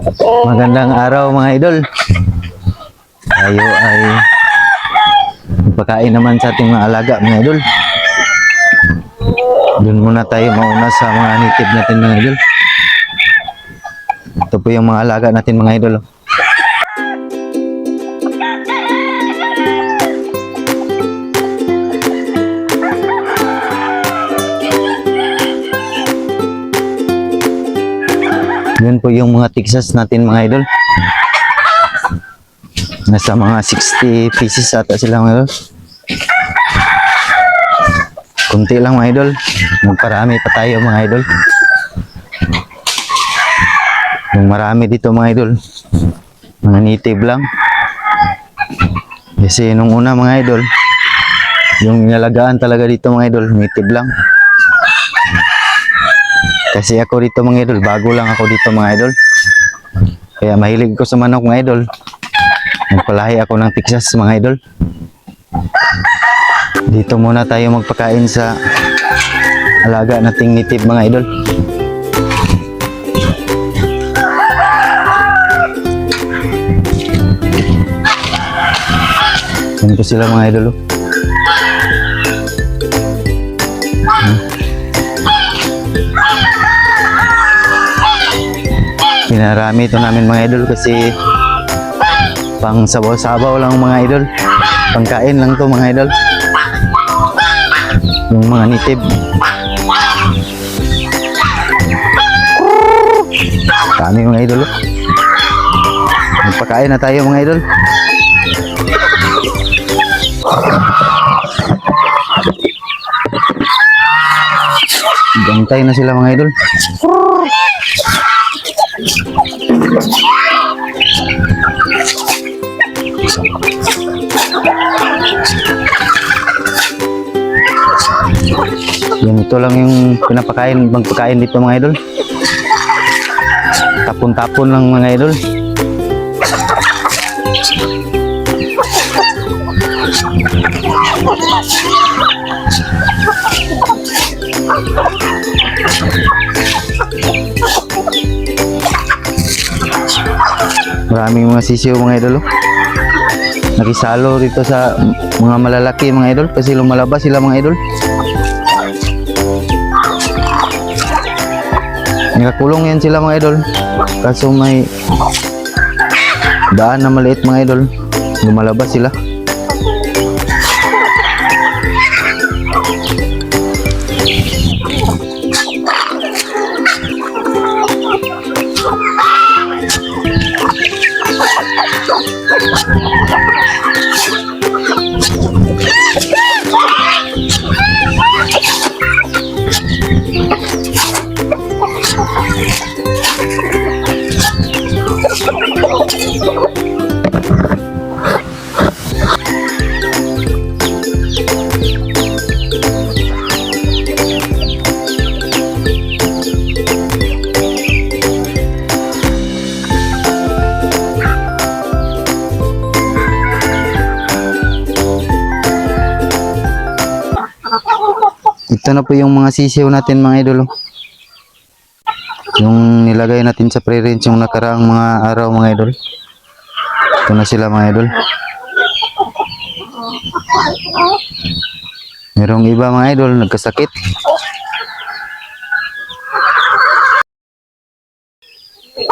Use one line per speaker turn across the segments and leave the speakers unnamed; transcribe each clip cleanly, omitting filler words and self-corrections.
Magandang araw mga idol. Tayo ay pagkain naman sa ating mga alaga mga idol. Doon muna tayo mauna sa mga native natin mga idol. Ito po yung mga alaga natin mga idol. Yun po yung mga Texas natin mga idol. Nasa mga 60 pieces ata sila mga idol. Kunti lang mga idol. Magparami pa tayo mga idol. Yung marami dito mga idol, mga native lang. Kasi nung una mga idol, yung inalagaan talaga dito mga idol, native lang. Kasi ako dito mga idol, bago lang ako dito mga idol. Kaya mahilig ko sa manok mga idol. Nagpalahi ako ng Texas mga idol. Dito muna tayo magpakain sa alaga nating native mga idol. Yan po sila mga idol. Pinarami ito namin mga idol kasi pang sabaw-sabaw lang mga idol. Pangkain lang to mga idol. Yung mga native. Kami mga idol. Magpakain na tayo mga idol. Gantay na sila mga idol. Yan, ito lang yung magpakain dito mga idol. Tapon-tapon lang mga idol. Maraming mga sisiw mga idol. Nakisalo dito sa mga malalaki mga idol kasi lumalabas sila mga idol. Nakakulong yan sila mga idol. Kaso may daan na maliit mga idol. Lumalabas sila. Ito na po yung mga sisiw natin mga idol. Yung nilagay natin sa pre-range yung nakaraang mga araw mga idol. Ito na sila mga idol. Merong iba mga idol nagkasakit.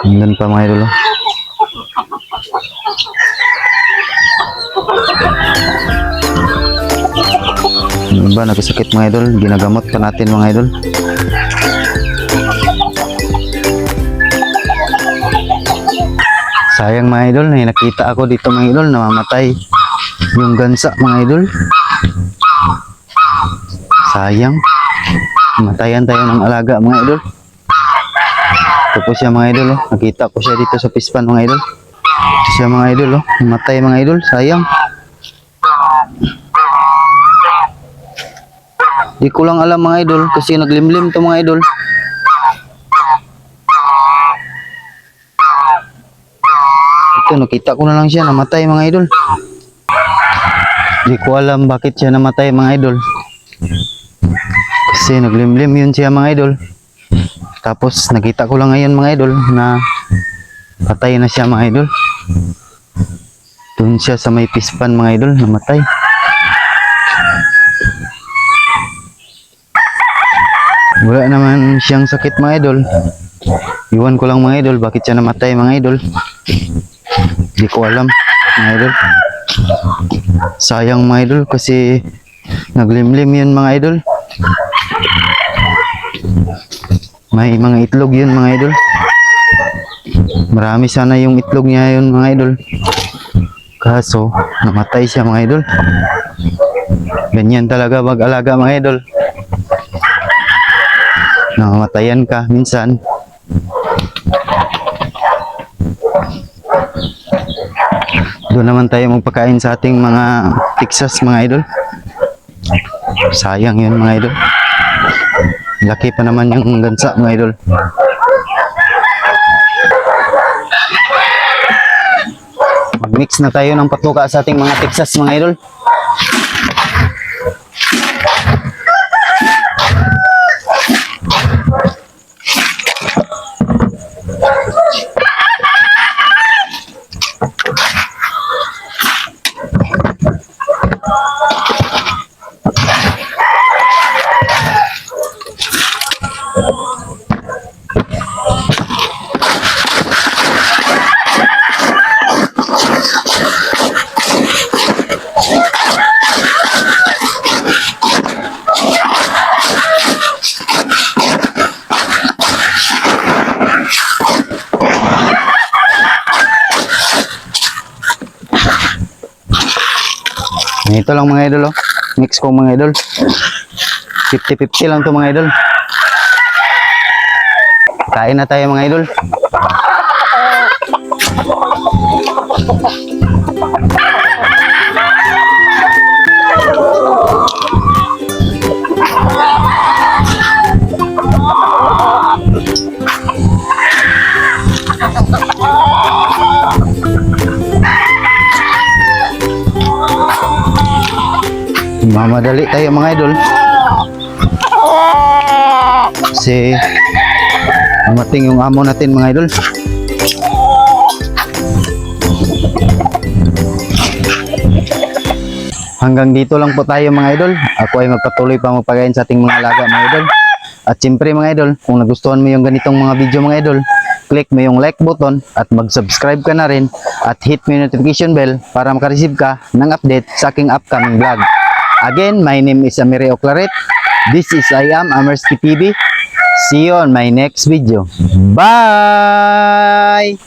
Hanggang pa mga idol. Yung iba nagkasakit mga idol. Ginagamot pa natin mga idol. Sayang mga idol, nakita ako dito mga idol, namamatay yung gansa mga idol. Sayang. Matayan tayo ng alaga mga idol. Ito po siya mga idol, oh. Nakita ko siya dito sa pispan mga idol. Ito siya mga idol, oh. Namatay mga idol, sayang. Di ko lang alam mga idol kasi naglimlim to mga idol. Ito, nakita ko na lang siya, namatay mga idol. Di ko alam bakit siya namatay mga idol. Kasi naglimlim yun siya mga idol. Tapos nakita ko lang ngayon mga idol na namatay na siya mga idol. Doon siya sa may pispan mga idol, namatay. Wala naman siyang sakit mga idol. Iwan ko lang mga idol, bakit siya namatay mga idol. Di ko alam mga idol. Sayang mga idol kasi naglimlim yun mga idol. May mga itlog yun mga idol. Marami sana yung itlog niya yun mga idol. Kaso namatay siya mga idol. Ganyan talaga mag-alaga mga idol. Namamatayan ka minsan. Doon naman tayo magpakain sa ating mga Texas mga idol. Sayang yun mga idol. Laki pa naman yung gansa mga idol. Mag-mix na tayo ng patuka sa ating mga Texas mga idol. Ito lang mga idol, oh. Mix ko mga idol. 50-50 lang to mga idol. Kain na tayo mga idol. Mamadali tayo mga idol. Kasi dumating yung amo natin mga idol. Hanggang dito lang po tayo mga idol. Ako ay magpatuloy pa magpagayin sa ating mga alaga mga idol. At siyempre mga idol, kung nagustuhan mo yung ganitong mga video mga idol, click mo yung like button at mag-subscribe ka na rin at hit mo yung notification bell para makareceive ka ng update sa aking upcoming vlog. Again, my name is Amireo Claret. This is I Am Amersky TV. See you on my next video. Bye!